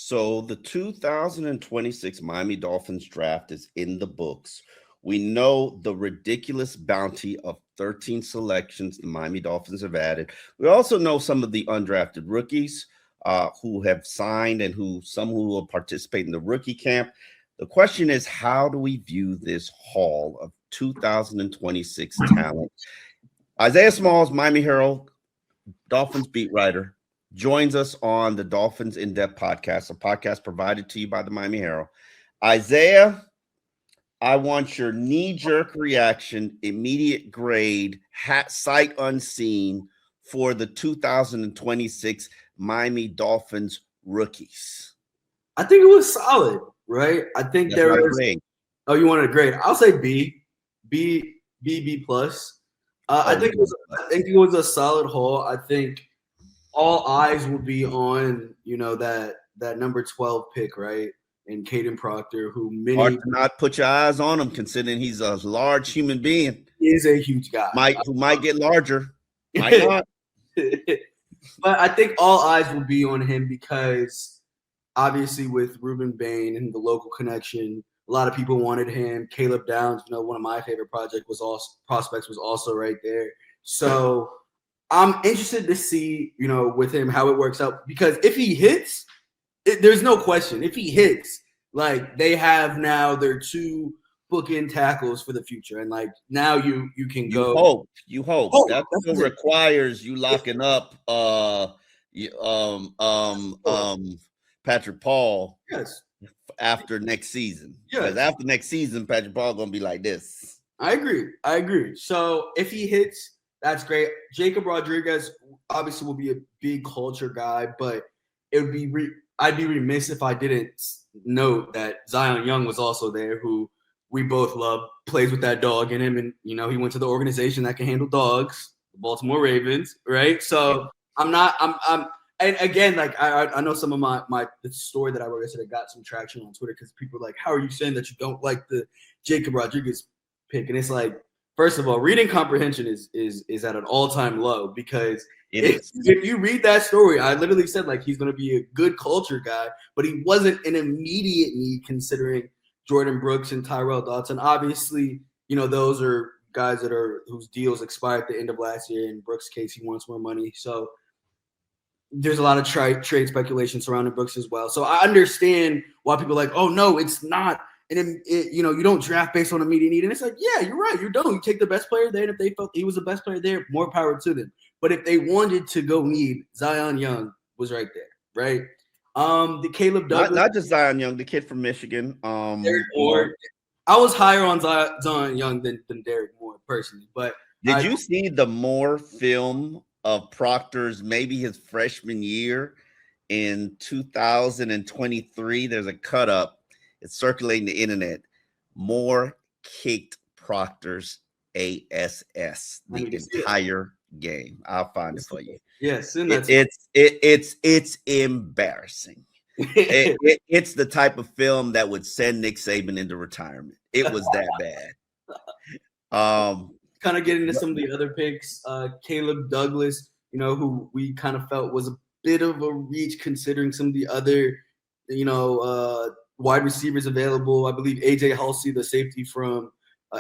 So the 2026 Miami Dolphins draft is in the books. We know the ridiculous bounty of 13 selections the Miami Dolphins have added. We also know some of the undrafted rookies who have signed and some who will participate in the rookie camp. The question is, how do we view this haul of 2026 talent? Isaiah Smalls, Miami Herald, Dolphins beat writer, joins us on the Dolphins In-Depth podcast, a podcast provided to you by the Miami Herald. Isaiah, I want your knee-jerk reaction, immediate grade, sight unseen for the 2026 Miami Dolphins rookies. I think it was solid, right? I think That's there was. Grade. Oh, you wanted a grade? I'll say B plus. I think it was a solid haul. I think all eyes will be on that number 12 pick, right? And Caden Proctor, who hard to not put your eyes on him, considering he's a large human being. He is a huge guy. Who might get larger. Might not. But I think all eyes will be on him because obviously with Ruben Bain and the local connection, a lot of people wanted him. Caleb Downs, one of my favorite prospects was also right there. So I'm interested to see, with him how it works out, because if he hits, there's no question. If he hits, like, they have now their two bookend tackles for the future, and like now you can go. You hope that still requires you locking up Patrick Paul. Yes. After next season. Yeah. Because after next season, Patrick Paul gonna be like this. I agree. So if he hits, that's great. Jacob Rodriguez obviously will be a big culture guy, but it would be I'd be remiss if I didn't note that Zion Young was also there, who we both love, plays with that dog in him, and he went to the organization that can handle dogs, the Baltimore Ravens, right? So and again, like I know some of the story that I wrote yesterday got some traction on Twitter because people are like, how are you saying that you don't like the Jacob Rodriguez pick? And it's like, first of all, reading comprehension is at an all-time low, because if you read that story, I literally said like he's going to be a good culture guy, but he wasn't an immediate need considering Jordan Brooks and Tyrell Dodson. Obviously, those are guys whose deals expired at the end of last year. In Brooks' case, he wants more money. So there's a lot of trade speculation surrounding Brooks as well. So I understand why people are like, oh, no, it's not. And then, you don't draft based on immediate need. And it's like, yeah, you're right. You don't. You take the best player there. And if they felt he was the best player there, more power to them. But if they wanted to go need, Zion Young was right there, right? The Caleb Douglas. Not just Zion Young, the kid from Michigan. Derek Moore. I was higher on Zion Young than Derek Moore personally. But did you see the Moore film of Proctor's, maybe his freshman year in 2023? There's a cut up. It's circulating the internet. Moore kicked Proctor's ass the entire game. I'll find it for you. Yes, it's embarrassing. It's the type of film that would send Nick Saban into retirement. It was that bad. Kind of getting into some of the other picks, Caleb Douglas, who we kind of felt was a bit of a reach considering some of the other, wide receivers available. I believe AJ Halsey, the safety from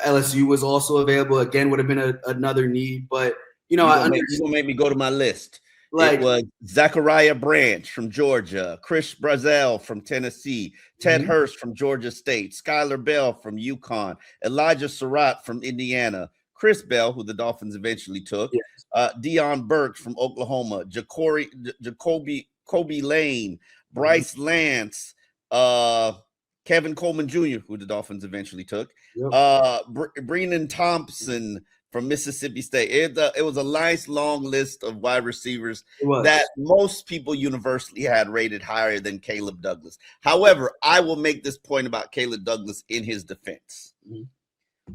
LSU, was also available. Again, would have been another need, but you're gonna make me go to my list. It was Zachariah Branch from Georgia, Chris Brazel from Tennessee, Ted Hurst from Georgia State, Skylar Bell from UConn, Elijah Surratt from Indiana, Chris Bell, who the Dolphins eventually took, Deion Burks from Oklahoma, Jacoby Lane, Bryce Lance, Kevin Coleman Jr., who the Dolphins eventually took, Brennan Thompson from Mississippi State. It was a nice long list of wide receivers that most people universally had rated higher than Caleb Douglas. However, I will make this point about Caleb Douglas in his defense.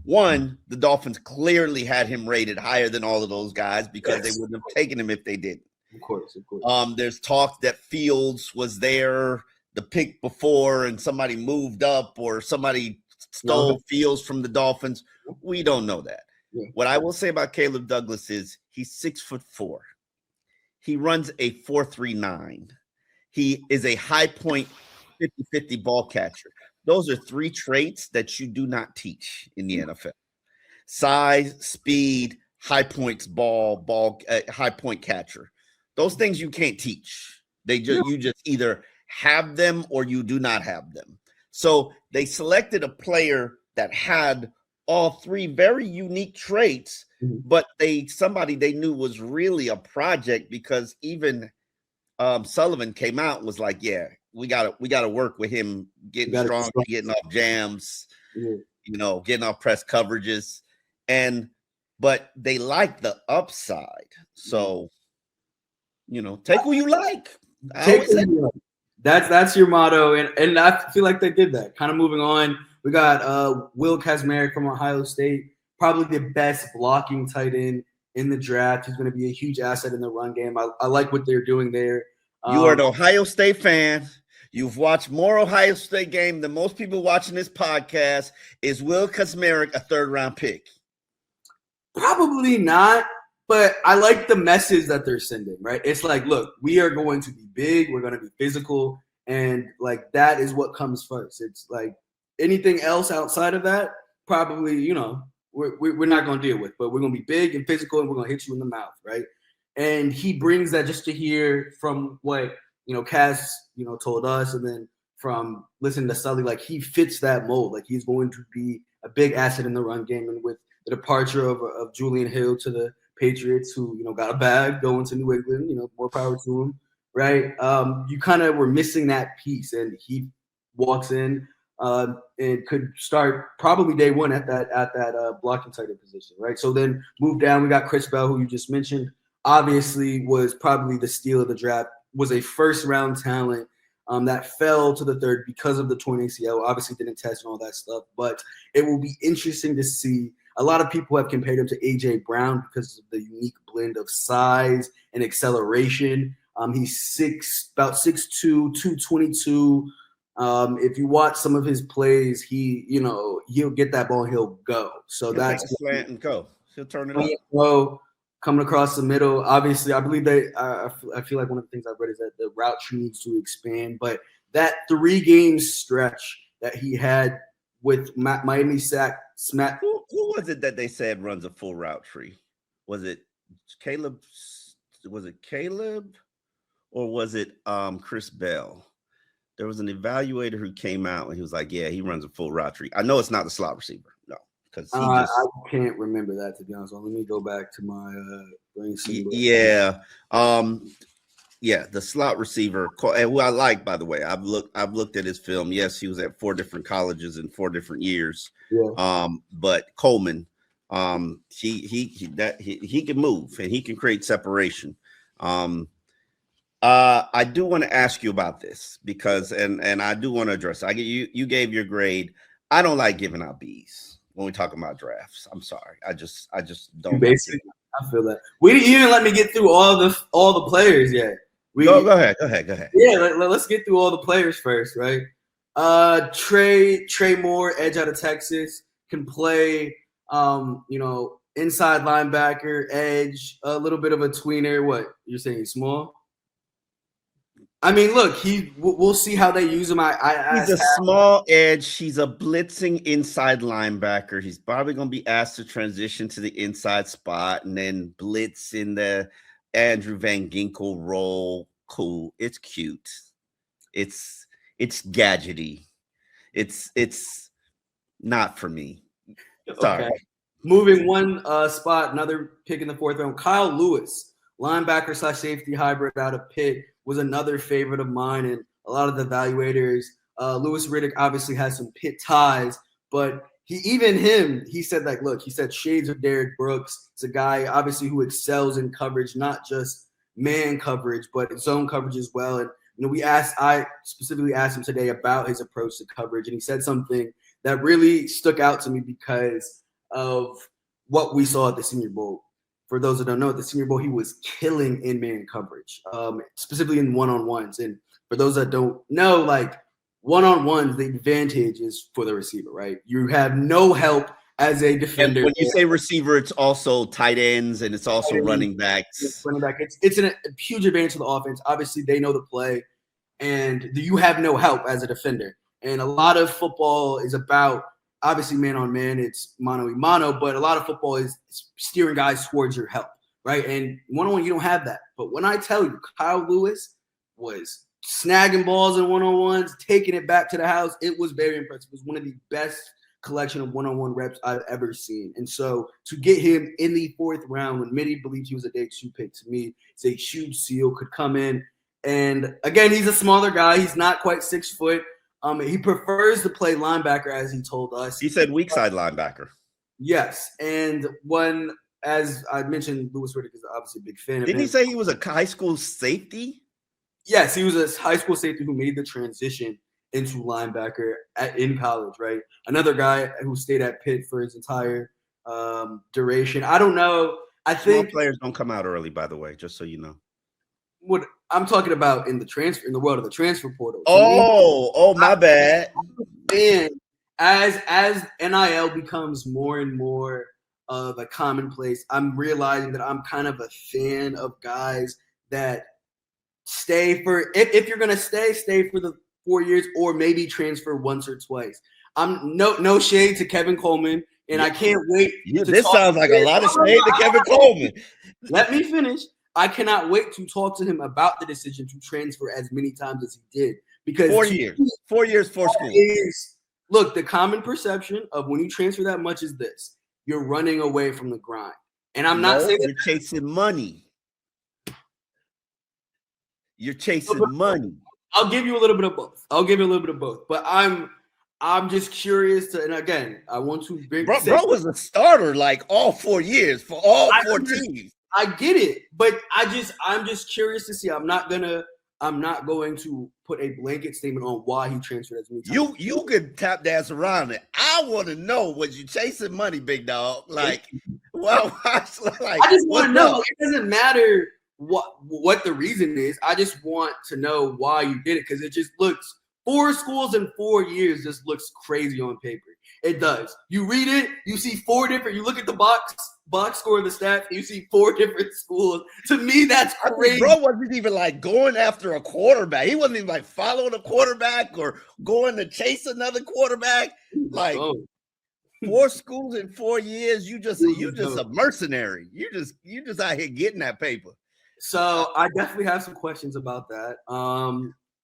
One, the Dolphins clearly had him rated higher than all of those guys because they wouldn't have taken him if they didn't. Of course. There's talk that Fields was there the pick before and somebody moved up or somebody stole Fields from the Dolphins. We don't know that. Yeah. What I will say about Caleb Douglas is he's 6'4". He runs a 4.39. he is a high point 50-50 ball catcher. Those are 3 traits that you do not teach in the NFL. Size, speed, high points high point catcher. Those things you can't teach. You just either have them or you do not have them. So they selected a player that had all 3 very unique traits, but somebody they knew was really a project, because even Sullivan came out and was like, yeah, we gotta work with him getting strong, getting off jams, getting off press coverages. But they like the upside. So, take who you like. That's your motto. And I feel like they did that. Kind of moving on. We got Will Kazmarek from Ohio State, probably the best blocking tight end in the draft. He's going to be a huge asset in the run game. I like what they're doing there. You are an Ohio State fan. You've watched more Ohio State game than most people watching this podcast. Is Will Kazmarek a 3rd-round pick? Probably not, but I like the message that they're sending, right? It's like, look, we are going to be big. We're going to be physical. And, like, that is what comes first. It's like anything else outside of that, probably, we're not going to deal with. But we're going to be big and physical, and we're going to hit you in the mouth, right? And he brings that, just to hear from what, Kaz, told us, and then from listening to Sully, like, he fits that mold. Like, he's going to be a big asset in the run game. And with the departure of Julian Hill to the Patriots, who, got a bag going to New England, more power to him, right? You kind of were missing that piece, and he walks in and could start probably day one at that blocking tight end position, right? So then move down, we got Chris Bell, who you just mentioned, obviously was probably the steal of the draft, was a 1st-round talent that fell to the 3rd because of the torn ACL, obviously didn't test and all that stuff, but it will be interesting to see. A lot of people have compared him to A.J. Brown because of the unique blend of size and acceleration. He's about 6'2", 222. If you watch some of his plays, he'll get that ball and he'll go. So that's slant and go. He'll turn it up. Coming across the middle. Obviously, I believe I feel like one of the things I've read is that the route tree needs to expand. But that 3-game stretch that he had with Miami Smack. Who was it that they said runs a full route tree? Was it Caleb? Was it Caleb, or was it Chris Bell? There was an evaluator who came out and he was like, "Yeah, he runs a full route tree." I know it's not the slot receiver, no, because I can't remember that, to be honest. Well, let me go back to my brain. Yeah, the slot receiver, and who I like, by the way. I've looked at his film. Yes, he was at 4 different colleges in 4 different years. Yeah. But Coleman, he can move and he can create separation. I do want to ask you about this because, and I do want to address it. You gave your grade. I don't like giving out B's when we talk about drafts. I'm sorry. I just don't. Basically, I feel that you didn't let me get through all the players yet. Go ahead. Yeah, let's get through all the players first, right? Trey Moore, edge out of Texas, can play, inside linebacker, edge, a little bit of a tweener. What you're saying? He's small. I mean, look, we'll see how they use him. He's a small edge. He's a blitzing inside linebacker. He's probably going to be asked to transition to the inside spot and then blitz in the Andrew Van Ginkel role. Cool. It's cute. It's gadgety. It's not for me. Sorry. Okay. Moving one spot, another pick in the 4th round. Kyle Lewis, linebacker / safety hybrid out of Pitt, was another favorite of mine and a lot of the evaluators. Lewis Riddick obviously has some Pitt ties, but he said, like, look, he said shades of Derek Brooks. It's a guy obviously who excels in coverage, not just man coverage, but zone coverage as well. And I specifically asked him today about his approach to coverage, and he said something that really stuck out to me because of what we saw at the Senior Bowl. For those that don't know, at the Senior Bowl, he was killing in man coverage, specifically in one-on-ones. And for those that don't know, like, one-on-ones, the advantage is for the receiver, right? You have no help as a defender. And when you say receiver, it's also tight ends and it's also running backs. Running back. It's a huge advantage to the offense. Obviously, they know the play. and you have no help as a defender. And a lot of football is about, obviously, man on man, it's mano a mano, but a lot of football is steering guys towards your help, right? And one-on-one, you don't have that. But when I tell you, Kyle Lewis was snagging balls in one-on-ones, taking it back to the house, it was very impressive. It was one of the best collection of one-on-one reps I've ever seen. And so to get him in the 4th round when many believed he was a day 2 pick, to me, it's a huge seal, could come in. And again, he's a smaller guy. He's not quite 6 foot. He prefers to play linebacker, as he told us. He said weak side linebacker. Yes. And as I mentioned, Louis Riddick is obviously a big fan of him. Didn't he say he was a high school safety? Yes, he was a high school safety who made the transition into linebacker in college, right? Another guy who stayed at Pitt for his entire duration. I don't know. I think players don't come out early, by the way, just so you know. What I'm talking about in the world of the transfer portal. My bad. And as NIL becomes more and more of a commonplace, I'm realizing that I'm kind of a fan of guys that stay for if you're gonna stay for the 4 years or maybe transfer once or twice. I'm no shade to Kevin Coleman, and I can't wait. This sounds like a lot of shade to Kevin Coleman. Let me finish. I cannot wait to talk to him about the decision to transfer as many times as he did. Because 4 years, 4 years, 4 schools. Look, the common perception of when you transfer that much is this: you're running away from the grind. And I'm not saying you're chasing money. You're chasing money. I'll give you a little bit of both. But I'm just curious to, and again, I want to bring. Bro was a starter like all 4 years for all 4 teams. I get it, but I'm just curious to see. I'm not going to put a blanket statement on why he transferred as many times. You could tap dance around it. I want to know, was you chasing money, big dog? Like, well, I just want to know. It doesn't matter what the reason is. I just want to know why you did it, because it just looks 4 schools in 4 years just looks crazy on paper. It does. You read it, you see 4 different. You look at the box score of the stats, you see 4 different schools. To me, that's crazy. Bro wasn't even like going after a quarterback. He wasn't even like following a quarterback or going to chase another quarterback. Like 4 schools in 4 years, you just a mercenary. You just out here getting that paper. So I definitely have some questions about that.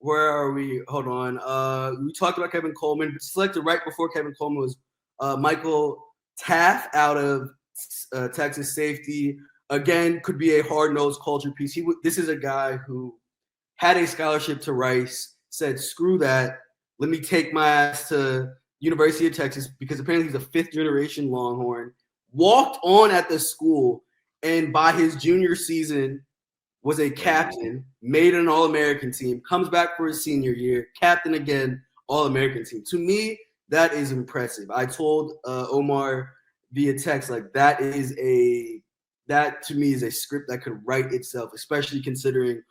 Where are we? Hold on. We talked about Kevin Coleman. Selected right before Kevin Coleman was Michael Taft out of Texas safety. Again, could be a hard-nosed culture piece. This is a guy who had a scholarship to Rice, said, screw that. Let me take my ass to University of Texas, because apparently he's a 5th-generation Longhorn. Walked on at the school, and by his junior season was a captain, made an All-American team, comes back for his senior year, captain again, All-American team. To me, that is impressive. I told Omar via text, like, that to me is a script that could write itself, especially considering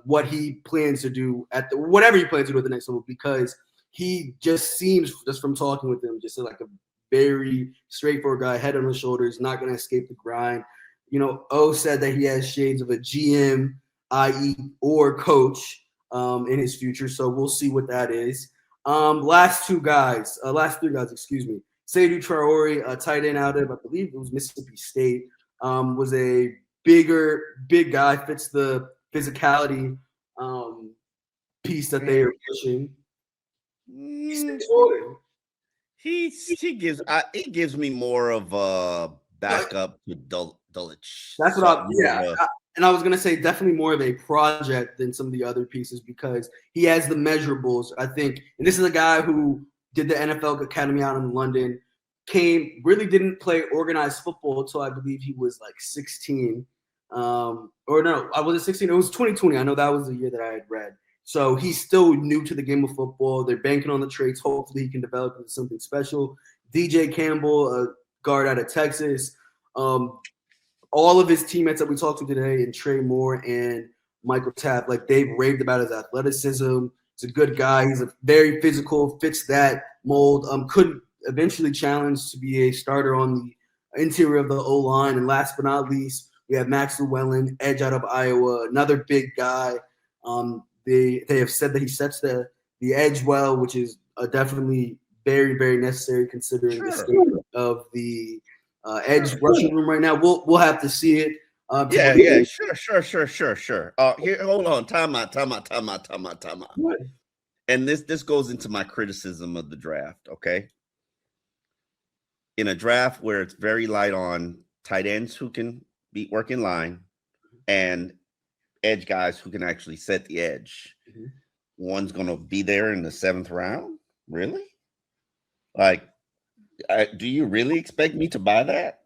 what he plans to do whatever he plans to do at the next level, because he just seems, just from talking with him, just like a very straightforward guy, head on his shoulders, not going to escape the grind. You know, O said that he has shades of a GM, i.e., or coach in his future. So we'll see what that is. Last 3 guys, Seydou Traore, tight end out of, I believe it was Mississippi State, was a big guy, fits the physicality piece that they are pushing. He gives me more of a backup to Dulcich. That's what I was gonna say, definitely more of a project than some of the other pieces, because he has the measurables, I think. And this is a guy who did the NFL Academy out in London, really didn't play organized football until I believe he was like 16. Or no, I wasn't 16. It was 2020. I know that was the year that I had read. So he's still new to the game of football. They're banking on the traits. Hopefully he can develop into something special. DJ Campbell, a guard out of Texas. All of his teammates that we talked to today, and Trey Moore and Michael Taft, like, they've raved about his athleticism. He's a good guy. He's a very physical, fits that mold. Could eventually challenge to be a starter on the interior of the O-line. And last but not least, we have Max Llewellyn, edge out of Iowa, another big guy. They have said that he sets the edge well, which is definitely very, very necessary considering the state of the edge rushing room right now. We'll have to see it. Sure. Here, hold on. Time out. And this goes into my criticism of the draft, okay? In a draft where it's very light on tight ends who can work in line and edge guys who can actually set the edge, one's going to be there in the 7th round? Really? Like, do you really expect me to buy that?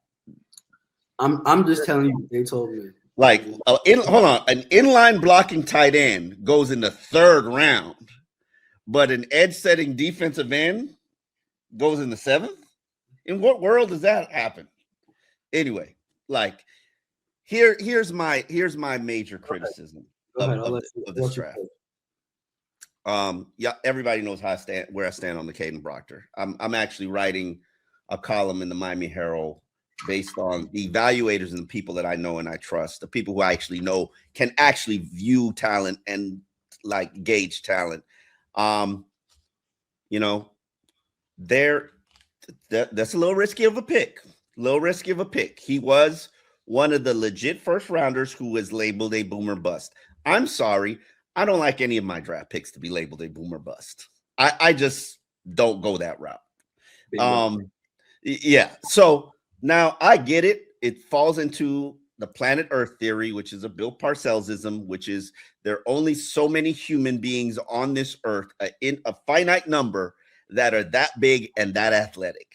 I'm just telling you, they told me. Like, hold on, an inline blocking tight end goes in the 3rd round, but an edge-setting defensive end goes in the 7th? In what world does that happen? Anyway, like, here's my major criticism of this draft. Yeah, everybody knows where I stand on the Caden Proctor. I'm actually writing a column in the Miami Herald based on the evaluators and the people that I know and I trust, the people who I actually know can actually view talent and like gauge talent. You know, that's a little risky of a pick. He was one of the legit first rounders who was labeled a boomer bust. I'm sorry. I don't like any of my draft picks to be labeled a boomer bust. I just don't go that route. Yeah. So now I get it. It falls into the planet Earth theory, which is a Bill Parcellsism, which is there are only so many human beings on this earth, in a finite number, that are that big and that athletic.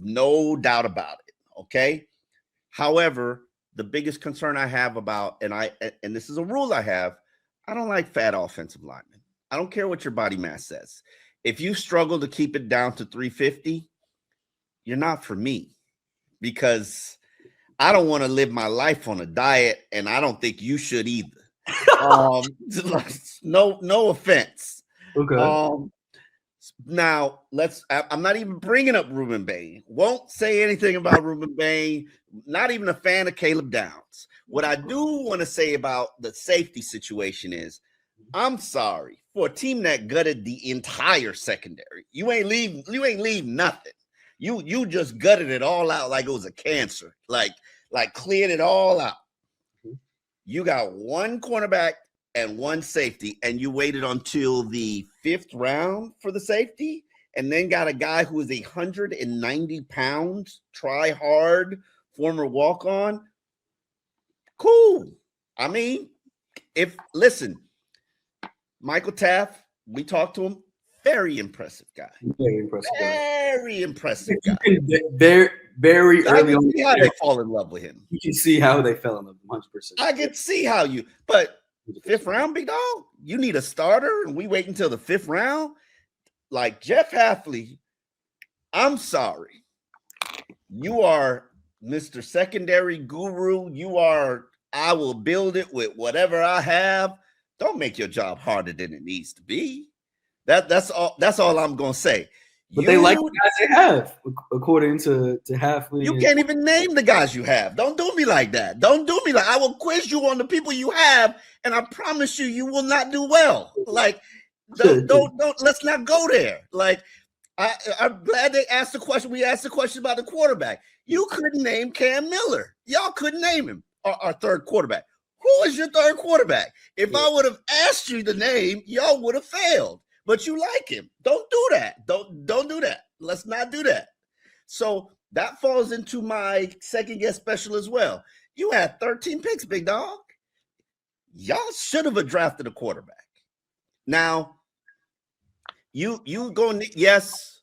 No doubt about it. Okay. However, the biggest concern I have about, and this is a rule I have, I don't like fat offensive linemen. I don't care what your body mass says. If you struggle to keep it down to 350, you're not for me, because I don't want to live my life on a diet, and I don't think you should either. No offense. Okay. Now I'm not even bringing up Ruben Bain. Won't say anything about Ruben Bain. Not even a fan of Caleb Downs. What I do want to say about the safety situation is, I'm sorry, for a team that gutted the entire secondary. You ain't leave nothing. You just gutted it all out like it was a cancer. Like cleared it all out. You got one cornerback and one safety, and you waited until the 5th round for the safety, and then got a guy who is 190 pounds, try hard, former walk-on. Cool. I mean, listen, Michael Taft, we talked to him, very impressive guy. Very impressive guy. Very early on. See how they fall in love with him. You can see how they fell in love, 100%. I can see how but 5th round, big dog, you need a starter, and we wait until the 5th round. Like Jeff Hafley, I'm sorry. You are Mr. Secondary Guru. I will build it with whatever I have. Don't make your job harder than it needs to be. That's all I'm gonna say. But they like the guys they have, according to Hafley. You can't even name the guys you have. Don't do me like that. I will quiz you on the people you have, and I promise you will not do well. Like, don't let's not go there. Like, I'm glad they asked the question. We asked the question about the quarterback. You couldn't name Cam Miller. Y'all couldn't name him, our 3rd quarterback. Who is your 3rd quarterback? If I would have asked you the name, y'all would have failed. But you like him. Don't do that. Don't do that. Let's not do that. So that falls into my second guess special as well. You had 13 picks, big dog. Y'all should have drafted a quarterback. Now, you go, yes,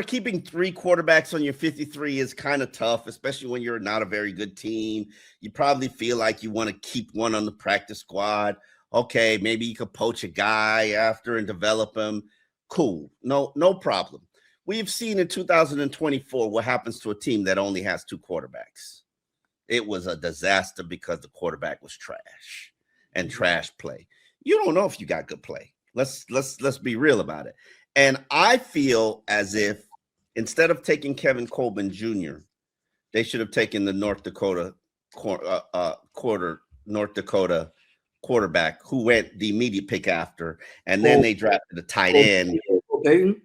keeping 3 quarterbacks on your 53 is kind of tough, especially when you're not a very good team. You probably feel like you want to keep one on the practice squad. Okay, maybe you could poach a guy after and develop him. Cool. No problem. We've seen in 2024 what happens to a team that only has 2 quarterbacks. It was a disaster because the quarterback was trash and trash play. You don't know if you got good play. Let's be real about it. And I feel as if instead of taking Kevin Coleman Jr., they should have taken the North Dakota quarterback who went the immediate pick after, and then they drafted a tight end. Cole Payton?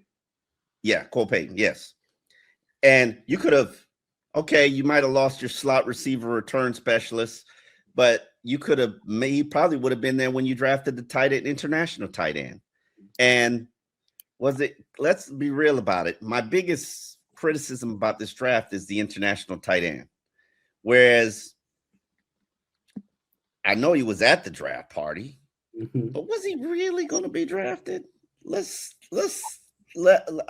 Yeah, Cole Payton, yes. And you could have, okay, you might have lost your slot receiver return specialist, but you could have, he probably would have been there when you drafted the tight end, international tight end. And let's be real about it. My biggest criticism about this draft is the international tight end. Whereas I know he was at the draft party, but was he really going to be drafted? I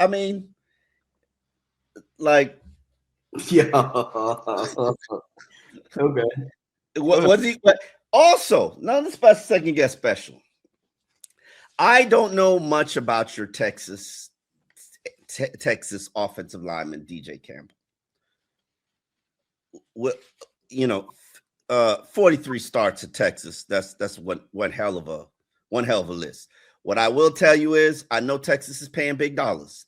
mean, like, yeah. Okay. Was he? Also, none of the second guess special. I don't know much about your Texas offensive lineman, DJ Campbell. 43 starts at Texas. That's one hell of a list. What I will tell you is, I know Texas is paying big dollars.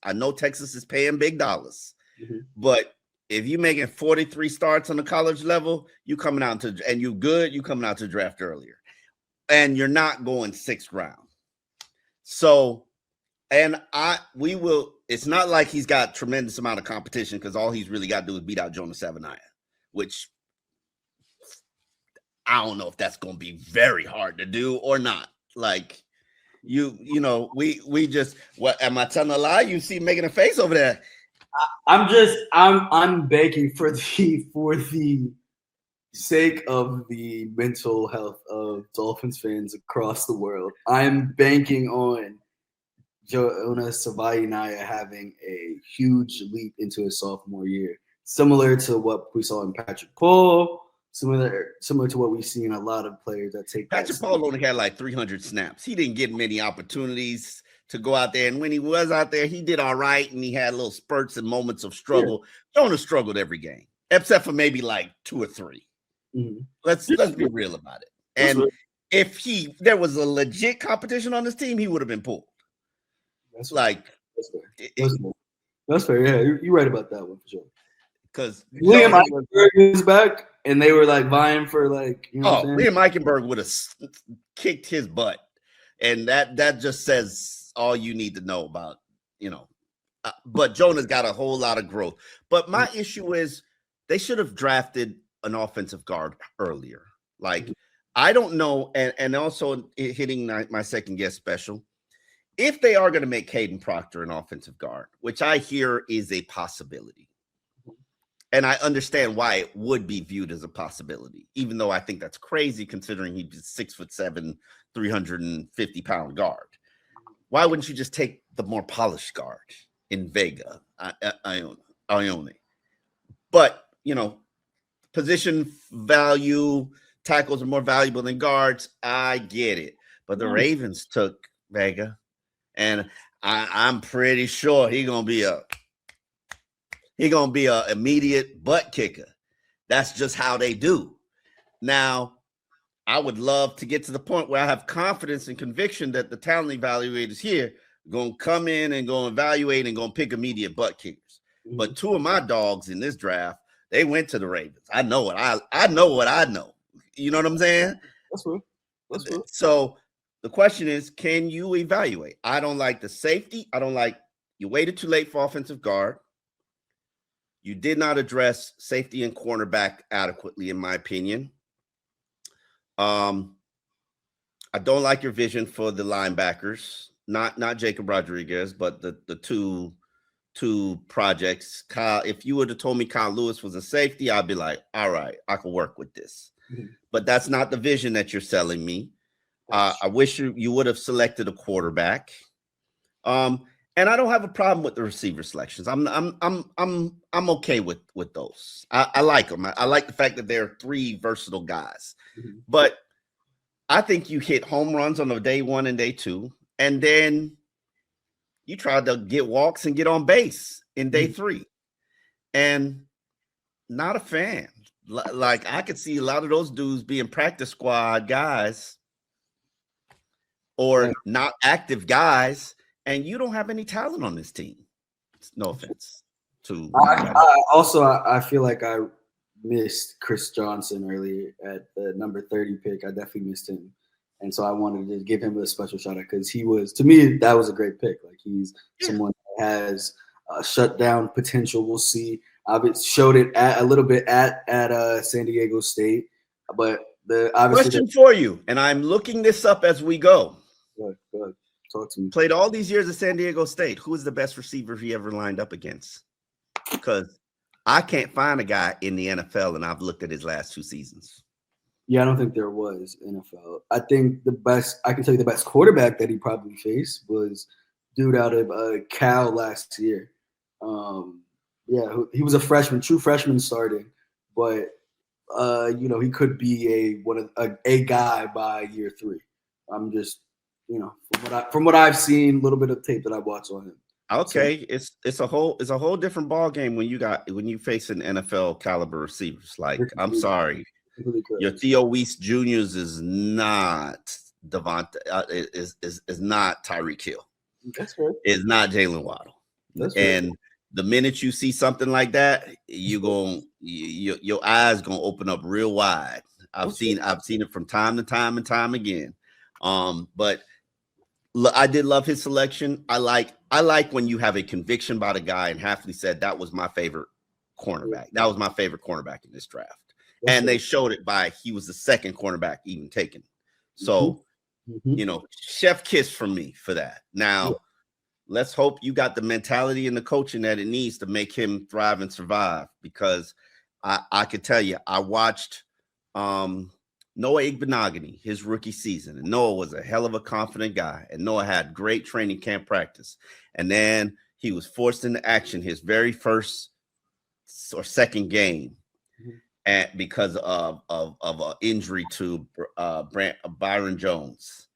But if you're making 43 starts on the college level, you coming out to draft earlier, and you're not going 6th round. So, we will. It's not like he's got tremendous amount of competition, because all he's really got to do is beat out Jonas Savaiinaea, which I don't know if that's going to be very hard to do or not. Like, we just, what am I telling a lie? You see making a face over there. I'm begging for the sake of the mental health of Dolphins fans across the world. I'm banking on Jonas Savaiinaea having a huge leap into his sophomore year, similar to what we saw in Patrick Paul, similar to what we see in a lot of players that take. Patrick Paul only had like 300 snaps. He didn't get many opportunities to go out there, and when he was out there, he did all right, and he had little spurts and moments of struggle. Yeah. Jonas struggled every game, except for maybe like 2 or 3. Mm-hmm. Let's be real about it. And if there was a legit competition on this team, he would have been pulled. That's fair. That's fair. Yeah, you're right about that one for sure. Because Liam Eichenberg is back, and they were like vying for like. Liam Eichenberg would have kicked his butt, and that just says all you need to know about, but Jonah's got a whole lot of growth. But my issue is they should have drafted an offensive guard earlier. Like, I don't know. And also hitting my second guess special, if they are going to make Caden Proctor an offensive guard, which I hear is a possibility. And I understand why it would be viewed as a possibility, even though I think that's crazy considering he's 6'7", 350-pound guard. Why wouldn't you just take the more polished guard in Vega, Ione? But, position value, tackles are more valuable than guards. I get it. But the Ravens took Vega, and I'm pretty sure he's gonna be a immediate butt kicker. That's just how they do. Now, I would love to get to the point where I have confidence and conviction that the talent evaluators here are going to come in and go evaluate and going to pick immediate butt kickers. Mm-hmm. But 2 of my dogs in this draft, they went to the Ravens. I know what I know. You know what I'm saying? That's true. So the question is, can you evaluate? I don't like the safety. I don't like you waited too late for offensive guard. You did not address safety and cornerback adequately, in my opinion. I don't like your vision for the linebackers, not Jacob Rodriguez, but the two projects. Kyle, if you would have told me Kyle Lewis was a safety, I'd be like, all right, I can work with this. Mm-hmm. But that's not the vision that you're selling me. I wish you would have selected a quarterback. And I don't have a problem with the receiver selections. I'm okay with those. I like them. I like the fact that they're 3 versatile guys. Mm-hmm. But I think you hit home runs on the day 1 and day 2, and then you tried to get walks and get on base in day 3. And not a fan. Like, I could see a lot of those dudes being practice squad guys or not active guys. And you don't have any talent on this team. No offense to. I feel like I missed Chris Johnson earlier at the number 30 pick. I definitely missed him. And so I wanted to give him a special shout out because to me, that was a great pick. Like he's someone that has shutdown potential. We'll see. I've showed it a little bit at San Diego State, but question for you, and I'm looking this up as we go. Good. Talk to me. Played all these years at San Diego State. Who is the best receiver he ever lined up against? Because I can't find a guy in the NFL, and I've looked at his last 2 seasons. Yeah, I don't think there was NFL. I think I can tell you the best quarterback that he probably faced was dude out of Cal last year. He was a freshman, true freshman starting, but he could be a guy by year 3. I'm just, from what I've seen, a little bit of tape that I watched on him. Okay, so, it's a whole different ball game when you face an NFL caliber receivers. Like, I'm sorry. Your Theo Weiss Jr.'s is not Devonta, is not Tyreek Hill. That's right. It's not Jalen Waddle. And the minute you see something like that, your eyes gonna open up real wide. I've seen it from time to time and time again. But I did love his selection. I like when you have a conviction about a guy, and Hafley said that was my favorite cornerback. That was my favorite cornerback in this draft. And they showed it by he was the second cornerback even taken. So, chef kiss from me for that. Now, let's hope you got the mentality and the coaching that it needs to make him thrive and survive. Because I could tell you, I watched Noah Igbenogany, his rookie season. And Noah was a hell of a confident guy. And Noah had great training camp practice. And then he was forced into action his very first or second game. Because of an injury to Byron Jones.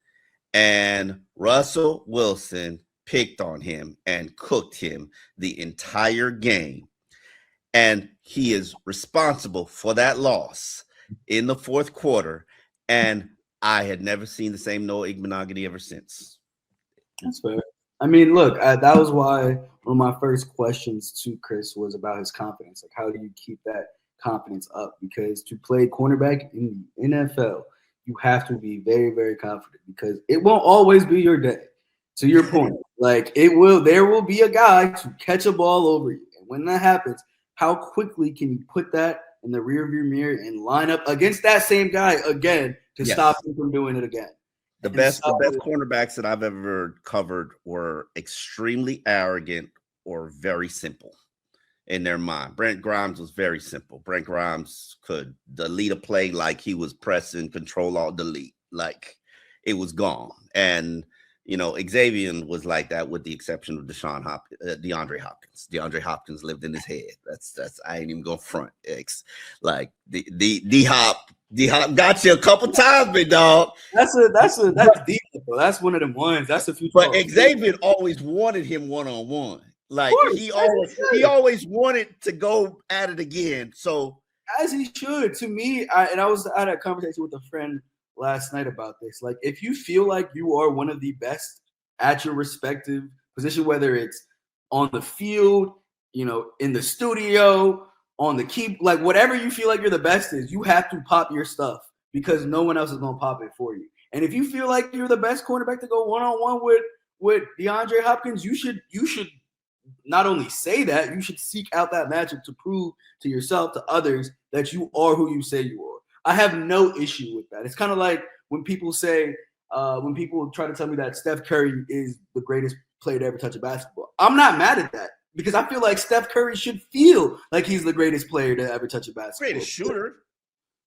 And Russell Wilson picked on him and cooked him the entire game. And he is responsible for that loss in the fourth quarter. And I had never seen the same Noah Igbenogany ever since. That's fair. I mean, look, that was why one of my first questions to Chris was about his confidence. Like, how do you keep that confidence up? Because to play cornerback in the NFL, you have to be very, very confident because it won't always be your day. To your point, like there will be a guy to catch a ball over you. And when that happens, how quickly can you put that in the rearview mirror and line up against that same guy again to stop him from doing it again? The best cornerbacks that I've ever covered were extremely arrogant or very simple in their mind. Brent Grimes was very simple. Brent Grimes could delete a play like he was pressing Control Alt Delete, like it was gone. And Xavier was like that, with the exception of DeAndre Hopkins. DeAndre Hopkins lived in his head. That's I ain't even gonna front. Like the Hop got you a couple times, big dog. That's deep. That's one of them ones. That's a few. But Xavier always wanted him one-on-one. Like he always wanted to go at it again. So as he should. To me, I had a conversation with a friend last night about this. Like, if you feel like you are one of the best at your respective position, whether it's on the field, in the studio, on the key, like whatever you feel like you're the best is, you have to pop your stuff because no one else is gonna pop it for you. And if you feel like you're the best cornerback to go one-on-one with DeAndre Hopkins, you should not only say that, you should seek out that matchup to prove to yourself, to others, that you are who you say you are. I have no issue with that. It's kind of like when people say, when people try to tell me that Steph Curry is the greatest player to ever touch a basketball. I'm not mad at that because I feel like Steph Curry should feel like he's the greatest player to ever touch a basketball. Greatest shooter.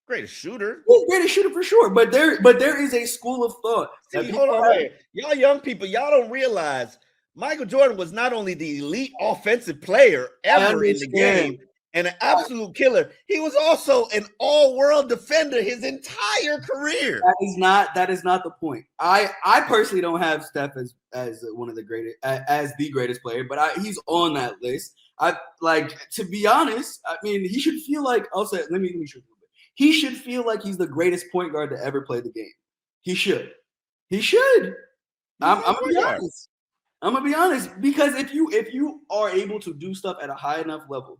Yeah, greatest shooter for sure. But there is a school of thought. See, hold on. Y'all young people, y'all don't realize Michael Jordan was not only the elite offensive player ever in the game and an absolute killer, he was also an all-world defender his entire career. That is not the point. I personally don't have Steph as one of the greatest, as the greatest player, but he's on that list. To be honest, I mean, he should feel like, let me show you a little bit. He should feel like he's the greatest point guard to ever play the game. He should. I'm gonna be honest. I'm gonna be honest, because if you are able to do stuff at a high enough level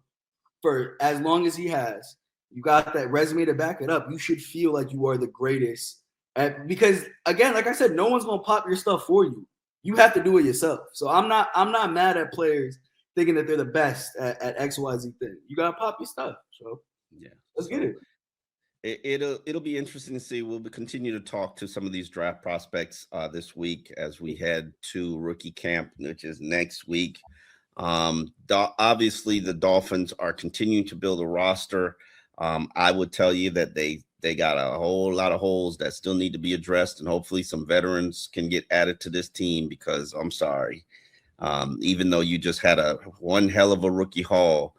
for as long as he has, you got that resume to back it up. You should feel like you are the greatest Because again, like I said, no one's gonna pop your stuff for you. You have to do it yourself. So I'm not mad at players thinking that they're the best at XYZ thing. You gotta pop your stuff. So yeah, let's get it. It'll be interesting to see. We'll continue to talk to some of these draft prospects this week as we head to rookie camp, which is next week. Obviously, the Dolphins are continuing to build a roster. I would tell you that they got a whole lot of holes that still need to be addressed, and hopefully some veterans can get added to this team because I'm sorry. Even though you just had one hell of a rookie haul,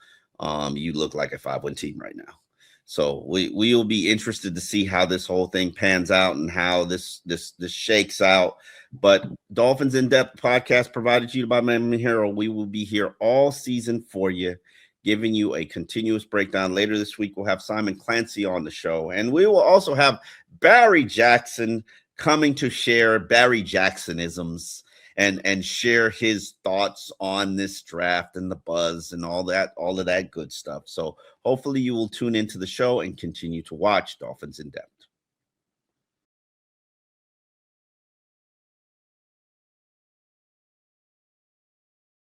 you look like a 5-win team right now. So we will be interested to see how this whole thing pans out and how this shakes out. But Dolphins In Depth podcast provided to you by Miami Herald. We will be here all season for you, giving you a continuous breakdown. Later this week, we'll have Simon Clancy on the show. And we will also have Barry Jackson coming to share Barry Jacksonisms and share his thoughts on this draft and the buzz and all of that good stuff. So hopefully you will tune into the show and continue to watch Dolphins In Depth.